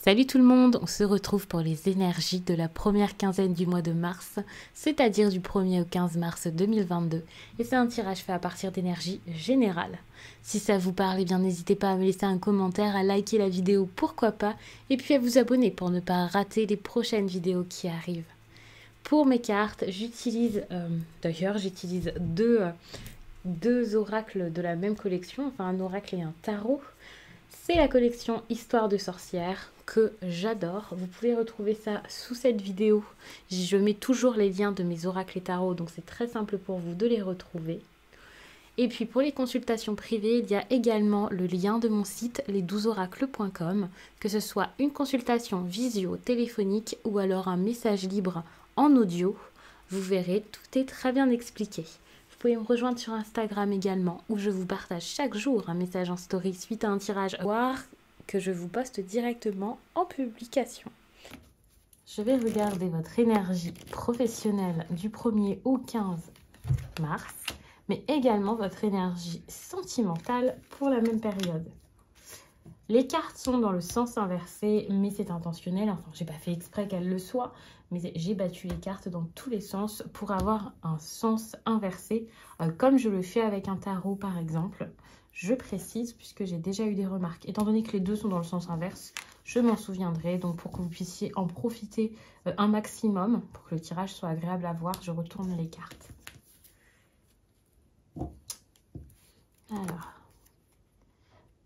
Salut tout le monde, on se retrouve pour les énergies de la première quinzaine du mois de mars, c'est-à-dire du 1er au 15 mars 2022. Et c'est un tirage fait à partir d'énergie générale. Si ça vous parle, eh bien n'hésitez pas à me laisser un commentaire, à liker la vidéo, pourquoi pas, et puis à vous abonner pour ne pas rater les prochaines vidéos qui arrivent. Pour mes cartes, j'utilise deux oracles de la même collection, enfin un oracle et un tarot. C'est la collection Histoire de sorcière que j'adore. Vous pouvez retrouver ça sous cette vidéo. Je mets toujours les liens de mes oracles et tarots, donc c'est très simple pour vous de les retrouver. Et puis pour les consultations privées, il y a également le lien de mon site les12oracles.com, que ce soit une consultation visio téléphonique ou alors un message libre en audio. Vous verrez, tout est très bien expliqué. Vous pouvez me rejoindre sur Instagram également, où je vous partage chaque jour un message en story suite à un tirage, voire que je vous poste directement en publication. Je vais regarder votre énergie professionnelle du 1er au 15 mars, mais également votre énergie sentimentale pour la même période. Les cartes sont dans le sens inversé, mais c'est intentionnel. Enfin, j'ai pas fait exprès qu'elles le soient, mais j'ai battu les cartes dans tous les sens pour avoir un sens inversé, comme je le fais avec un tarot par exemple. Je précise puisque j'ai déjà eu des remarques. Étant donné que les deux sont dans le sens inverse, je m'en souviendrai. Donc pour que vous puissiez en profiter un maximum, pour que le tirage soit agréable à voir, je retourne les cartes. Alors...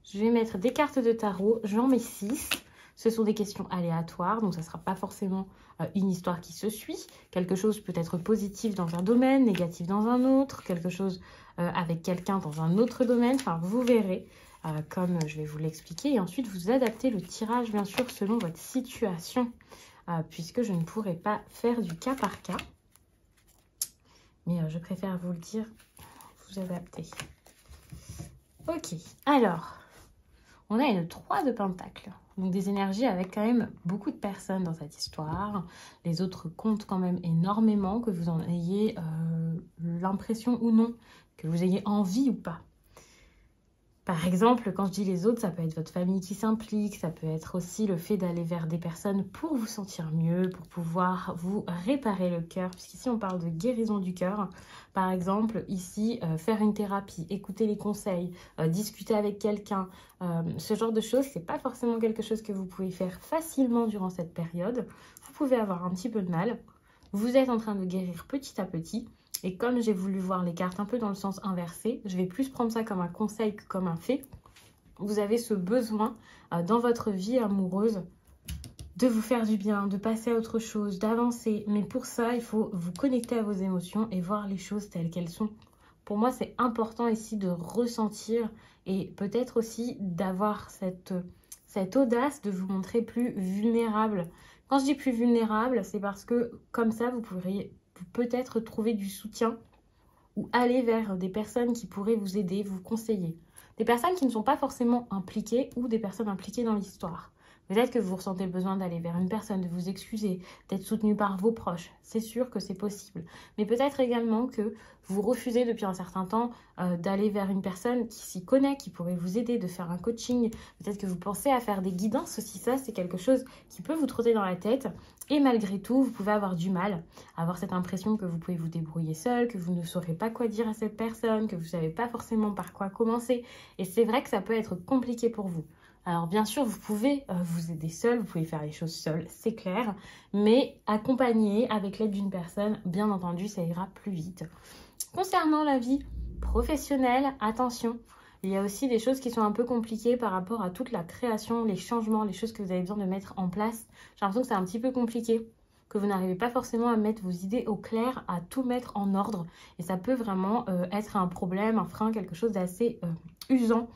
je vais mettre des cartes de tarot, j'en mets 6. Ce sont des questions aléatoires, donc ça ne sera pas forcément une histoire qui se suit. Quelque chose peut être positif dans un domaine, négatif dans un autre, quelque chose avec quelqu'un dans un autre domaine. Enfin, vous verrez, comme je vais vous l'expliquer. Et ensuite, vous adaptez le tirage, bien sûr, selon votre situation, puisque je ne pourrai pas faire du cas par cas. Mais je préfère vous le dire, vous adaptez. Ok, alors... on a une 3 de pentacle, donc des énergies avec quand même beaucoup de personnes dans cette histoire. Les autres comptent quand même énormément, que vous en ayez l'impression ou non, que vous ayez envie ou pas. Par exemple, quand je dis les autres, ça peut être votre famille qui s'implique, ça peut être aussi le fait d'aller vers des personnes pour vous sentir mieux, pour pouvoir vous réparer le cœur, puisqu'ici on parle de guérison du cœur. Par exemple, ici, faire une thérapie, écouter les conseils, discuter avec quelqu'un, ce genre de choses, c'est pas forcément quelque chose que vous pouvez faire facilement durant cette période. Vous pouvez avoir un petit peu de mal. Vous êtes en train de guérir petit à petit. Et comme j'ai voulu voir les cartes un peu dans le sens inversé, je vais plus prendre ça comme un conseil que comme un fait. Vous avez ce besoin dans votre vie amoureuse de vous faire du bien, de passer à autre chose, d'avancer. Mais pour ça, il faut vous connecter à vos émotions et voir les choses telles qu'elles sont. Pour moi, c'est important ici de ressentir et peut-être aussi d'avoir cette audace de vous montrer plus vulnérable. Quand je dis plus vulnérable, c'est parce que comme ça, vous pourriez peut-être trouver du soutien ou aller vers des personnes qui pourraient vous aider, vous conseiller. Des personnes qui ne sont pas forcément impliquées ou des personnes impliquées dans l'histoire. Peut-être que vous ressentez le besoin d'aller vers une personne, de vous excuser, d'être soutenu par vos proches. C'est sûr que c'est possible. Mais peut-être également que vous refusez depuis un certain temps d'aller vers une personne qui s'y connaît, qui pourrait vous aider, de faire un coaching. Peut-être que vous pensez à faire des guidances aussi. Ça, c'est quelque chose qui peut vous trotter dans la tête. Et malgré tout, vous pouvez avoir du mal à avoir cette impression que vous pouvez vous débrouiller seul, que vous ne saurez pas quoi dire à cette personne, que vous ne savez pas forcément par quoi commencer. Et c'est vrai que ça peut être compliqué pour vous. Alors bien sûr, vous pouvez vous aider seul, vous pouvez faire les choses seul, c'est clair, mais accompagné avec l'aide d'une personne, bien entendu, ça ira plus vite. Concernant la vie professionnelle, attention, il y a aussi des choses qui sont un peu compliquées par rapport à toute la création, les changements, les choses que vous avez besoin de mettre en place. J'ai l'impression que c'est un petit peu compliqué, que vous n'arrivez pas forcément à mettre vos idées au clair, à tout mettre en ordre. Et ça peut vraiment être un problème, un frein, quelque chose d'assez usant.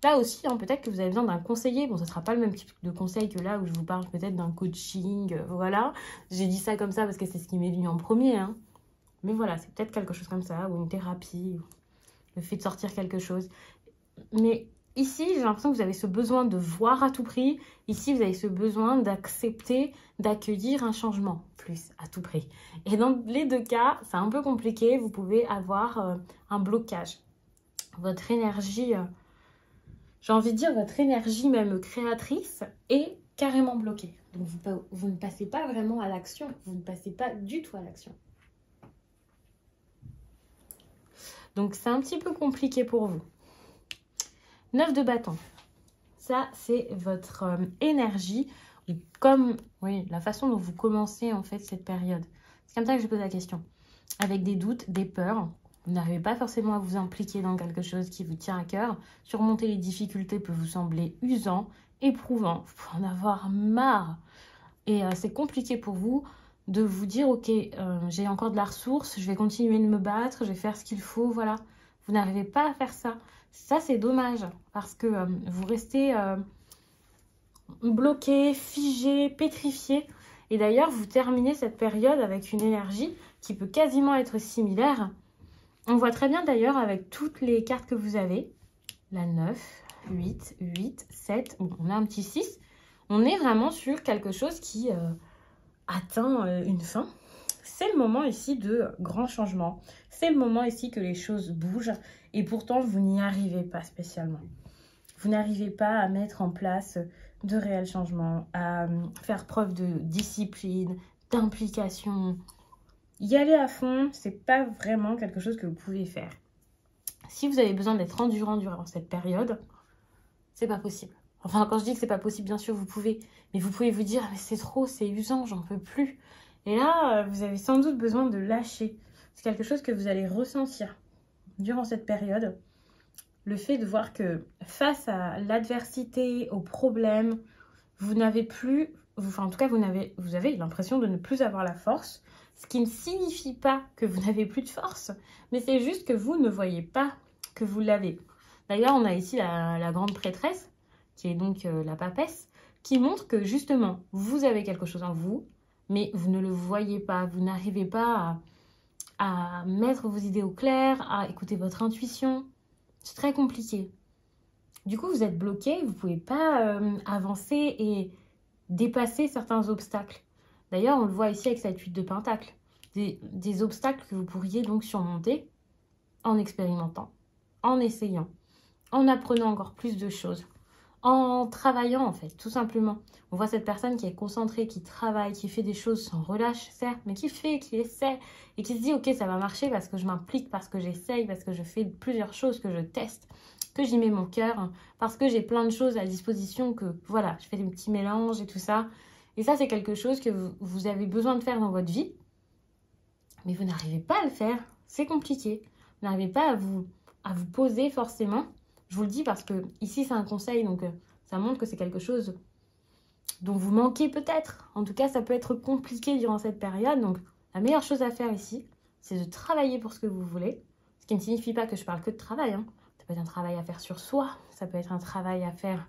Là aussi, hein, peut-être que vous avez besoin d'un conseiller. Bon, ce ne sera pas le même type de conseil que là où je vous parle peut-être d'un coaching. Voilà, j'ai dit ça comme ça parce que c'est ce qui m'est venu en premier. Hein. Mais voilà, c'est peut-être quelque chose comme ça, ou une thérapie, le fait de sortir quelque chose. Mais ici, j'ai l'impression que vous avez ce besoin de voir à tout prix. Ici, vous avez ce besoin d'accepter, d'accueillir un changement, plus à tout prix. Et dans les deux cas, c'est un peu compliqué. Vous pouvez avoir un blocage. Votre énergie, j'ai envie de dire votre énergie même créatrice est carrément bloqué. Donc vous ne passez pas vraiment à l'action, vous ne passez pas du tout à l'action. Donc c'est un petit peu compliqué pour vous. 9 de bâton. Ça, c'est votre énergie, comme oui, la façon dont vous commencez en fait cette période. C'est comme ça que je pose la question. Avec des doutes, des peurs, vous n'arrivez pas forcément à vous impliquer dans quelque chose qui vous tient à cœur. Surmonter les difficultés peut vous sembler usant, éprouvant, vous pouvez en avoir marre. Et c'est compliqué pour vous de vous dire, ok, j'ai encore de la ressource, je vais continuer de me battre, je vais faire ce qu'il faut, voilà. Vous n'arrivez pas à faire ça. Ça, c'est dommage, parce que vous restez bloqué, figé, pétrifié. Et d'ailleurs, vous terminez cette période avec une énergie qui peut quasiment être similaire. On voit très bien d'ailleurs avec toutes les cartes que vous avez. La 9, 8, 8, 7, bon, on a un petit 6. On est vraiment sur quelque chose qui atteint une fin. C'est le moment ici de grands changements. C'est le moment ici que les choses bougent. Et pourtant, vous n'y arrivez pas spécialement. Vous n'arrivez pas à mettre en place de réels changements, à faire preuve de discipline, d'implication. Y aller à fond, c'est pas vraiment quelque chose que vous pouvez faire. Si vous avez besoin d'être endurant durant cette période, c'est pas possible. Enfin, quand je dis que c'est pas possible, bien sûr, vous pouvez. Mais vous pouvez vous dire, mais c'est trop, c'est usant, j'en peux plus. Et là, vous avez sans doute besoin de lâcher. C'est quelque chose que vous allez ressentir durant cette période. Le fait de voir que face à l'adversité, aux problèmes, vous n'avez plus, enfin en tout cas vous avez l'impression de ne plus avoir la force, ce qui ne signifie pas que vous n'avez plus de force, mais c'est juste que vous ne voyez pas que vous l'avez. D'ailleurs, on a ici la grande prêtresse, qui est donc la papesse, qui montre que justement, vous avez quelque chose en vous, mais vous ne le voyez pas, vous n'arrivez pas à mettre vos idées au clair, à écouter votre intuition. C'est très compliqué. Du coup, vous êtes bloqué, vous ne pouvez pas avancer et dépasser certains obstacles. D'ailleurs, on le voit ici avec cette 8 de pentacle. Des obstacles que vous pourriez donc surmonter en expérimentant, en essayant, en apprenant encore plus de choses, en travaillant en fait, tout simplement. On voit cette personne qui est concentrée, qui travaille, qui fait des choses sans relâche, certes, mais qui fait, qui essaie et qui se dit, ok, ça va marcher parce que je m'implique, parce que j'essaye, parce que je fais plusieurs choses, que je teste, que j'y mets mon cœur, parce que j'ai plein de choses à disposition, que voilà, je fais des petits mélanges et tout ça. Et ça, c'est quelque chose que vous avez besoin de faire dans votre vie, mais vous n'arrivez pas à le faire. C'est compliqué. Vous n'arrivez pas à vous poser forcément. Je vous le dis parce que ici, c'est un conseil, donc ça montre que c'est quelque chose dont vous manquez peut-être. En tout cas, ça peut être compliqué durant cette période. Donc, la meilleure chose à faire ici, c'est de travailler pour ce que vous voulez. Ce qui ne signifie pas que je parle que de travail. Hein. Ça peut être un travail à faire sur soi. Ça peut être un travail à faire,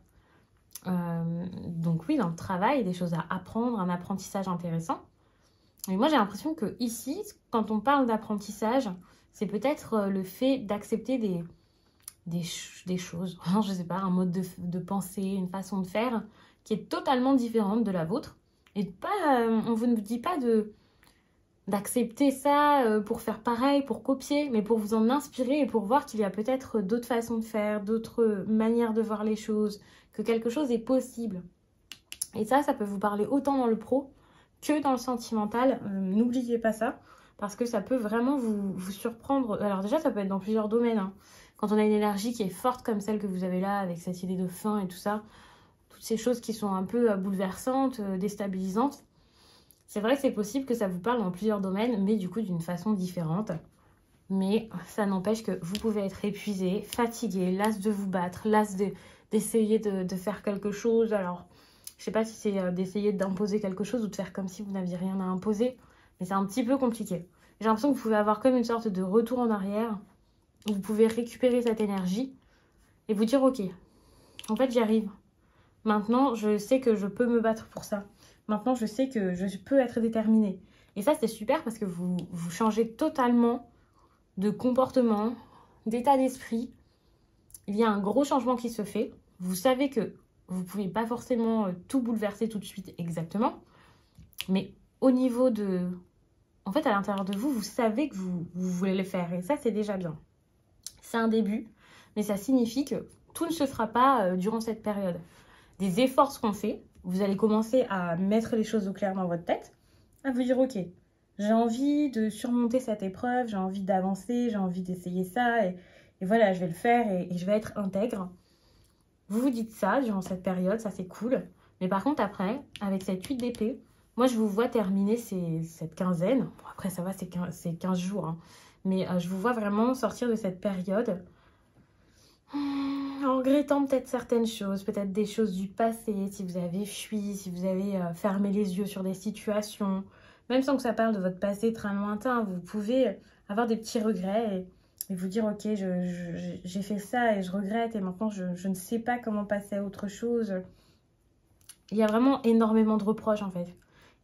donc oui, dans le travail, des choses à apprendre, un apprentissage intéressant. Et moi, j'ai l'impression que ici, quand on parle d'apprentissage, c'est peut-être le fait d'accepter des choses, je ne sais pas, un mode de pensée, une façon de faire qui est totalement différente de la vôtre. Et pas, on vous ne dit pas d'accepter ça pour faire pareil, pour copier, mais pour vous en inspirer et pour voir qu'il y a peut-être d'autres façons de faire, d'autres manières de voir les choses, que quelque chose est possible. Et ça peut vous parler autant dans le pro que dans le sentimental. N'oubliez pas ça, parce que ça peut vraiment vous surprendre. Alors déjà, ça peut être dans plusieurs domaines. Hein. Quand on a une énergie qui est forte comme celle que vous avez là, avec cette idée de fin et tout ça, toutes ces choses qui sont un peu bouleversantes, déstabilisantes, c'est vrai que c'est possible que ça vous parle dans plusieurs domaines, mais du coup d'une façon différente. Mais ça n'empêche que vous pouvez être épuisé, fatigué, las de vous battre, las d'essayer de faire quelque chose. Alors, je sais pas si c'est d'essayer d'imposer quelque chose ou de faire comme si vous n'aviez rien à imposer, mais c'est un petit peu compliqué. J'ai l'impression que vous pouvez avoir comme une sorte de retour en arrière, où vous pouvez récupérer cette énergie et vous dire, ok, en fait j'y arrive. Maintenant, je sais que je peux me battre pour ça. Maintenant, je sais que je peux être déterminée. Et ça, c'est super parce que vous changez totalement de comportement, d'état d'esprit. Il y a un gros changement qui se fait. Vous savez que vous ne pouvez pas forcément tout bouleverser tout de suite exactement. Mais au niveau de... En fait, à l'intérieur de vous, vous savez que vous voulez le faire. Et ça, c'est déjà bien. C'est un début, mais ça signifie que tout ne se fera pas durant cette période. des efforts seront faits. Vous allez commencer à mettre les choses au clair dans votre tête, à vous dire, ok, j'ai envie de surmonter cette épreuve, j'ai envie d'avancer, j'ai envie d'essayer ça, et voilà, je vais le faire et je vais être intègre. Vous vous dites ça durant cette période, ça c'est cool. Mais par contre, après, avec cette 8 d'épée, moi je vous vois terminer cette quinzaine. Bon, après, ça va, c'est 15 jours. Hein. Mais je vous vois vraiment sortir de cette période en regrettant peut-être certaines choses, peut-être des choses du passé, si vous avez fui, si vous avez fermé les yeux sur des situations. Même sans que ça parle de votre passé très lointain, vous pouvez avoir des petits regrets et vous dire, ok, j'ai fait ça et je regrette et maintenant je ne sais pas comment passer à autre chose. Il y a vraiment énormément de reproches en fait.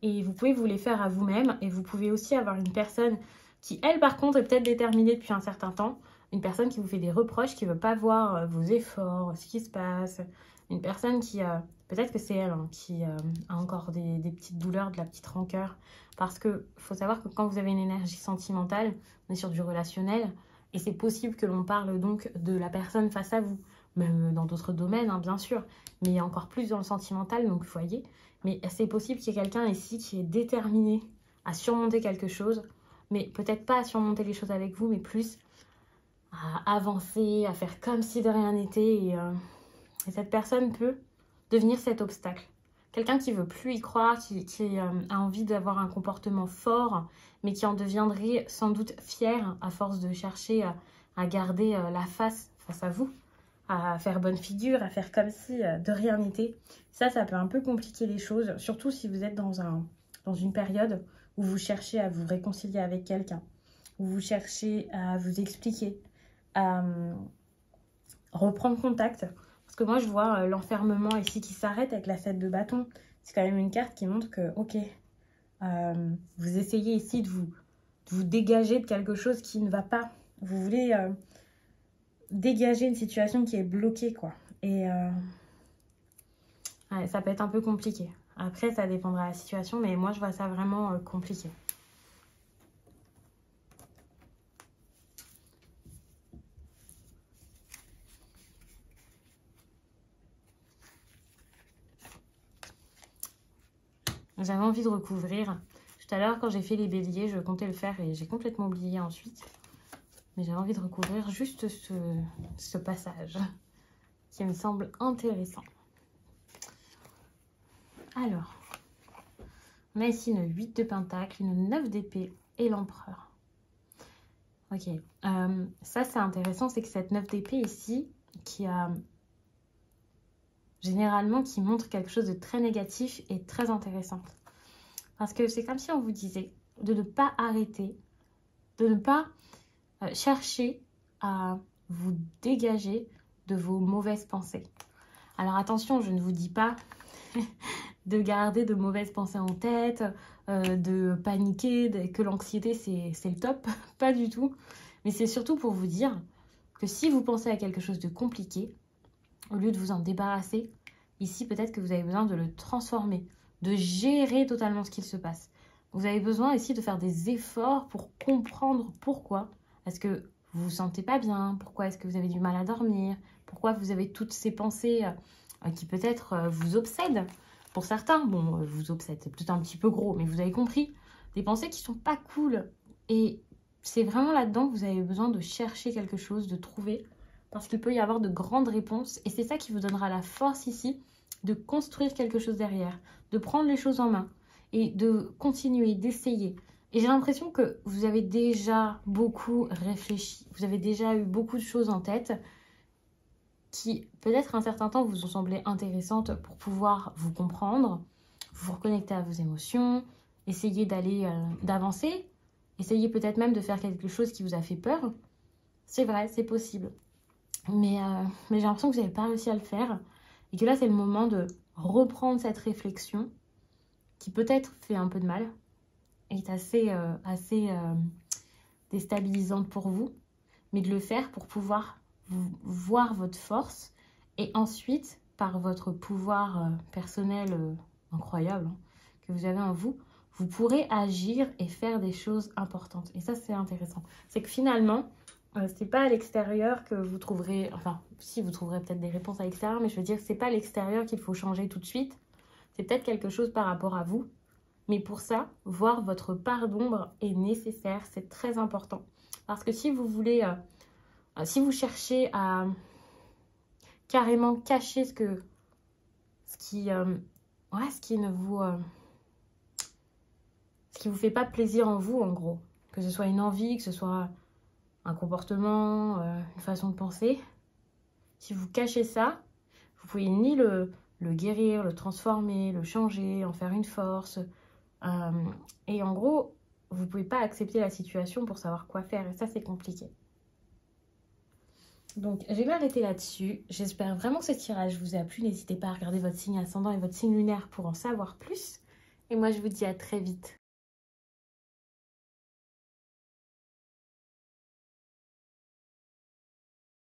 Et vous pouvez vous les faire à vous-même et vous pouvez aussi avoir une personne qui, elle par contre, est peut-être déterminée depuis un certain temps. Une personne qui vous fait des reproches, qui ne veut pas voir vos efforts, ce qui se passe. Une personne qui, peut-être que c'est elle, hein, qui a encore des petites douleurs, de la petite rancœur. Parce qu'il faut savoir que quand vous avez une énergie sentimentale, on est sur du relationnel. Et c'est possible que l'on parle donc de la personne face à vous. Même dans d'autres domaines, hein, bien sûr. Mais encore plus dans le sentimental, donc vous voyez. Mais c'est possible qu'il y ait quelqu'un ici qui est déterminé à surmonter quelque chose. Mais peut-être pas à surmonter les choses avec vous, mais plus à avancer, à faire comme si de rien n'était. Et cette personne peut devenir cet obstacle. Quelqu'un qui veut plus y croire, qui a envie d'avoir un comportement fort, mais qui en deviendrait sans doute fier à force de chercher à garder la face à vous, à faire bonne figure, à faire comme si de rien n'était. Ça peut un peu compliquer les choses, surtout si vous êtes dans une période où vous cherchez à vous réconcilier avec quelqu'un, où vous cherchez à vous expliquer, à reprendre contact. Parce que moi, je vois l'enfermement ici qui s'arrête avec la 7 de bâton. C'est quand même une carte qui montre que, ok, vous essayez ici de vous dégager de quelque chose qui ne va pas. Vous voulez dégager une situation qui est bloquée, quoi. Et ouais, ça peut être un peu compliqué. Après, ça dépendra de la situation, mais moi, je vois ça vraiment compliqué. J'avais envie de recouvrir. Tout à l'heure, quand j'ai fait les béliers, je comptais le faire et j'ai complètement oublié ensuite. Mais j'avais envie de recouvrir juste ce passage qui me semble intéressant. Alors, on a ici une 8 de pentacle, une 9 d'épée et l'empereur. Ok, ça c'est intéressant, c'est que cette 9 d'épée ici, qui a généralement qui montre quelque chose de très négatif et très intéressant. Parce que c'est comme si on vous disait de ne pas arrêter, de ne pas chercher à vous dégager de vos mauvaises pensées. Alors attention, je ne vous dis pas de garder de mauvaises pensées en tête, de paniquer, que l'anxiété c'est le top, pas du tout. Mais c'est surtout pour vous dire que si vous pensez à quelque chose de compliqué, au lieu de vous en débarrasser, ici peut-être que vous avez besoin de le transformer, de gérer totalement ce qu'il se passe. Vous avez besoin ici de faire des efforts pour comprendre pourquoi est-ce que vous vous sentez pas bien, pourquoi est-ce que vous avez du mal à dormir, pourquoi vous avez toutes ces pensées qui peut-être vous obsèdent. Pour certains, bon, vous obsèdent, c'est peut-être un petit peu gros, mais vous avez compris, des pensées qui sont pas cool. Et c'est vraiment là-dedans que vous avez besoin de chercher quelque chose, de trouver, parce qu'il peut y avoir de grandes réponses. Et c'est ça qui vous donnera la force ici de construire quelque chose derrière, de prendre les choses en main et de continuer, d'essayer. Et j'ai l'impression que vous avez déjà beaucoup réfléchi, vous avez déjà eu beaucoup de choses en tête qui, peut-être un certain temps, vous ont semblé intéressantes pour pouvoir vous comprendre, vous reconnecter à vos émotions, essayer d'avancer, essayer peut-être même de faire quelque chose qui vous a fait peur. C'est vrai, c'est possible. Mais j'ai l'impression que vous n'avez pas réussi à le faire et que là, c'est le moment de reprendre cette réflexion qui peut-être fait un peu de mal, est assez déstabilisante pour vous, mais de le faire pour pouvoir voir votre force et ensuite, par votre pouvoir personnel incroyable hein, que vous avez en vous, vous pourrez agir et faire des choses importantes. Et ça, c'est intéressant. C'est que finalement, C'est pas à l'extérieur que vous trouverez... Enfin, si, vous trouverez peut-être des réponses à l'extérieur, mais je veux dire, c'est pas à l'extérieur qu'il faut changer tout de suite. C'est peut-être quelque chose par rapport à vous. Mais pour ça, voir votre part d'ombre est nécessaire. C'est très important. Parce que si vous voulez... si vous cherchez à carrément cacher ce qui ne vous... ce qui vous fait pas plaisir en vous, en gros. Que ce soit une envie, que ce soit un comportement, une façon de penser. Si vous cachez ça, vous pouvez ni le guérir, le transformer, le changer, en faire une force. Et en gros, vous ne pouvez pas accepter la situation pour savoir quoi faire. Et ça, c'est compliqué. Donc, je vais m'arrêter là-dessus. J'espère vraiment que ce tirage vous a plu. N'hésitez pas à regarder votre signe ascendant et votre signe lunaire pour en savoir plus. Et moi, je vous dis à très vite.